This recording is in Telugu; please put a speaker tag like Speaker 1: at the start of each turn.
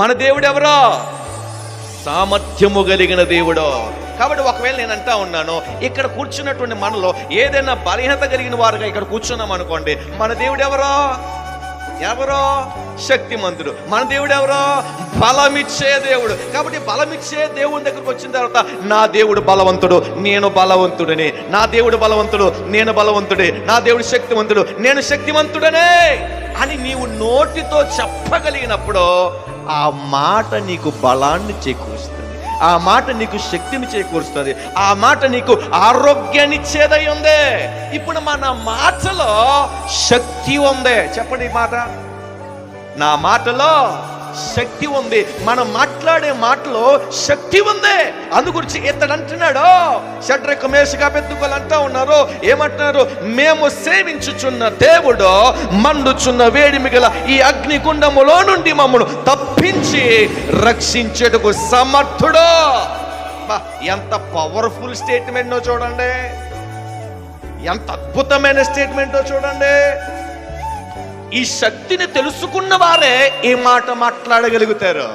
Speaker 1: మన దేవుడు ఎవరో? సామర్థ్యము కలిగిన దేవుడు. కాబట్టి ఒకవేళ నేను అంటా ఉన్నాను, ఇక్కడ కూర్చున్నటువంటి మనలో ఏదైనా బలహీనత కలిగిన వారుగా ఇక్కడ కూర్చున్నాం అనుకోండి, మన దేవుడు ఎవరో? శక్తిమంతుడు. మన దేవుడు ఎవరో? బలమిచ్చే దేవుడు. కాబట్టి బలమిచ్చే దేవుని దగ్గరకు వచ్చిన తర్వాత, నా దేవుడు బలవంతుడు, నేను బలవంతుడని. నా దేవుడు బలవంతుడు, నేను బలవంతుడే. నా దేవుడు శక్తివంతుడు, నేను శక్తివంతుడనే అని నీవు నోటితో చెప్పగలిగినప్పుడు ఆ మాట నీకు బలాన్ని చేకూరుస్తుంది, ఆ మాట నీకు శక్తిని చేకూరుస్తుంది, ఆ మాట నీకు ఆరోగ్యాన్ని ఇచ్చేదై ఉంది. ఇప్పుడు మన మాటలో శక్తి ఉంది. చెప్పండి ఈ మాట. నా మాటలో శక్తి ఉంది. మనం మాట్లాడే మాటలో శక్తి ఉంది. అందుగురించి ఇతడు అంటున్నాడు, షడ్రకు మేషకు అబేద్నెగోలు అంటా ఉన్నారు, ఏమంటున్నారు? మేము సేవించుచున్న దేవుడు మండుచున్న వేడిమి గల ఈ అగ్నిగుండములో నుండి మమ్మను తప్పించి రక్షించేటకు సమర్థుడు. ఎంత పవర్ఫుల్ స్టేట్మెంటో చూడండి, ఎంత అద్భుతమైన స్టేట్మెంటో చూడండి. ఈ శక్తిని తెలుసుకున్న వారే ఈ మాట మాట్లాడగలుగుతారు.